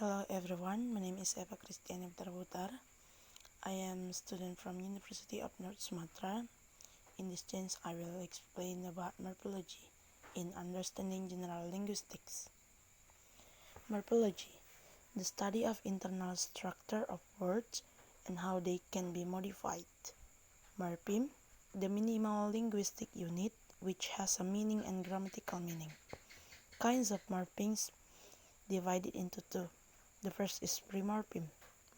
Hello everyone, my name is Eva Christiane Butar-Butar. I am a student from University of North Sumatra. In this chance, I will explain about morphology in understanding general linguistics. Morphology, the study of internal structure of words and how they can be modified. Morpheme, the minimal linguistic unit which has a meaning and grammatical meaning. Kinds of morphemes divided into two. The first is pre-morpheme,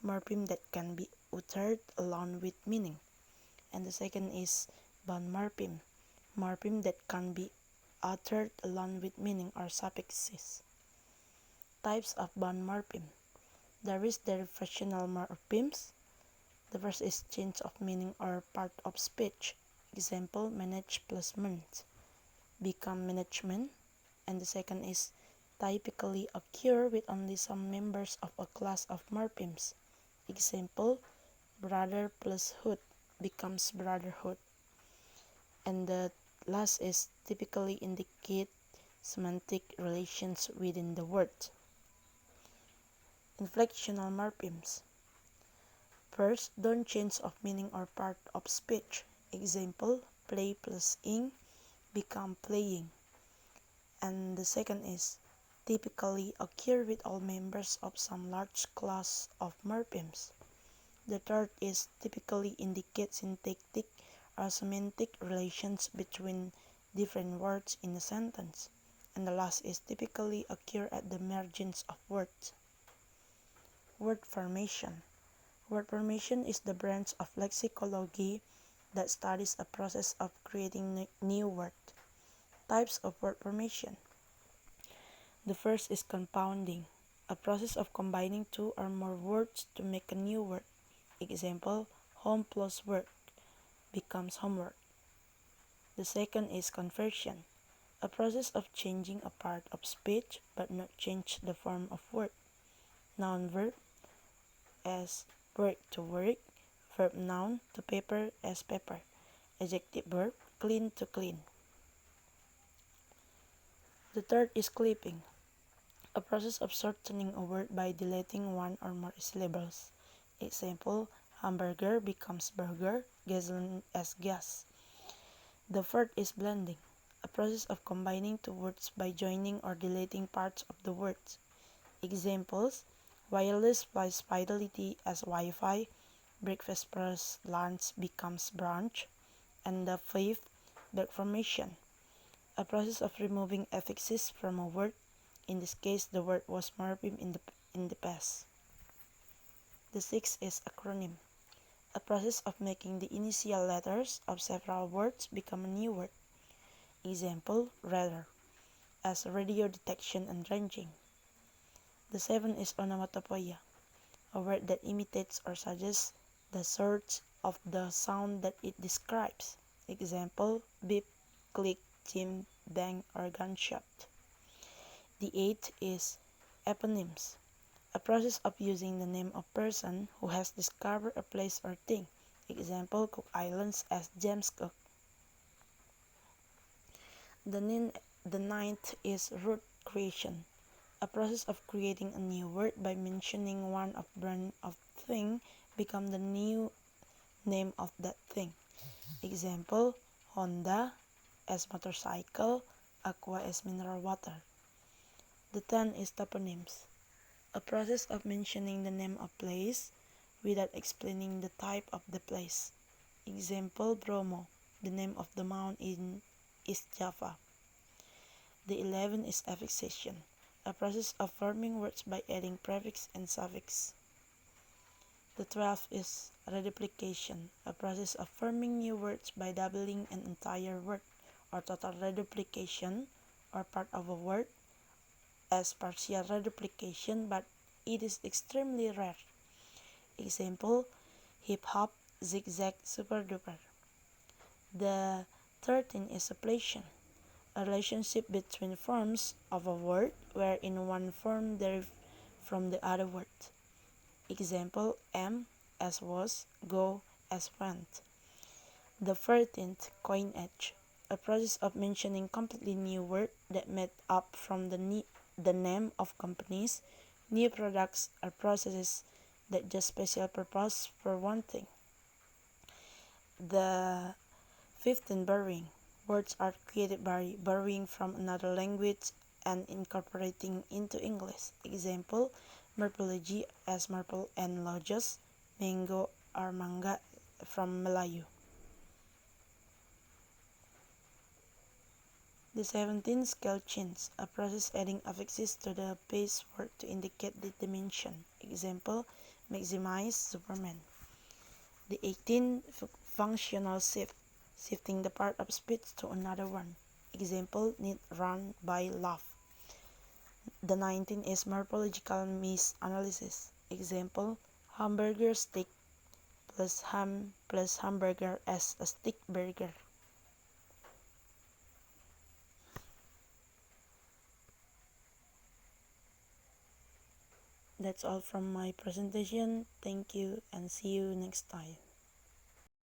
morpheme that can be uttered along with meaning. And the second is bound morpheme, morpheme that can be uttered along with meaning or suffixes. Types of bound morpheme. There is derivational morphemes. The first is change of meaning or part of speech. Example, manage plus meant, become management. And the second is typically occur with only some members of a class of morphemes. Example, brother plus hood becomes brotherhood. And the last is typically indicate semantic relations within the word. Inflectional morphemes. First, don't change of meaning or part of speech. Example, play plus ing become playing. And the second is typically occur with all members of some large class of morphemes. The third is typically indicate syntactic or semantic relations between different words in a sentence. And the last is typically occur at the margins of words. Word formation. Word formation is the branch of lexicology that studies a process of creating new words. Types of word formation. The first is compounding, a process of combining two or more words to make a new word. Example, home plus work becomes homework. The second is conversion, a process of changing a part of speech but not change the form of word. Noun verb as work to work, verb noun to paper as paper, adjective verb clean to clean. The third is clipping, a process of shortening a word by deleting one or more syllables. Example, hamburger becomes burger, gasoline as gas. The fourth is blending, a process of combining two words by joining or deleting parts of the words. Examples, wireless plus fidelity as Wi-Fi, breakfast plus lunch becomes brunch. And the fifth, verb formation, a process of removing affixes from a word. In this case, the word was morpheme in the past. The sixth is acronym, a process of making the initial letters of several words become a new word. Example, radar, as radio detection and ranging. The seventh is onomatopoeia, a word that imitates or suggests the sort of the sound that it describes. Example, beep, click, chim, bang, or gunshot. The eighth is eponyms, a process of using the name of person who has discovered a place or thing. Example, Cook Islands as James Cook. The ninth is root creation, a process of creating a new word by mentioning one of brand of thing become the new name of that thing. Example, Honda as motorcycle, Aqua as mineral water. The 10th is toponyms, a process of mentioning the name of place without explaining the type of the place. Example, Bromo, the name of the mountain in East Java. The 11th is affixation, a process of forming words by adding prefix and suffix. The 12th is reduplication, a process of forming new words by doubling an entire word, or total reduplication, or part of a word, as partial reduplication, but it is extremely rare. Example, hip-hop, zigzag, super-duper. The 13th is suppletion, a relationship between forms of a word wherein one form derives from the other word. Example, am as was, go as went. The 14th, coinage, a process of mentioning completely new word that made up from the name of companies New products are processes that just special purpose for one thing. The 15 borrowing. Words are created by borrowing from another language and incorporating into English. Example, morphology as marple and logos, mango or manga from Melayu. The 17 scale change, a process adding affixes to the base word to indicate the dimension. Example, maximize Superman. The 18 functional shift, shifting the part of speech to another one. Example, need run by love. The 19 is morphological misanalysis. Example, hamburger steak plus ham plus hamburger as a stick burger. That's all from my presentation. Thank you and see you next time.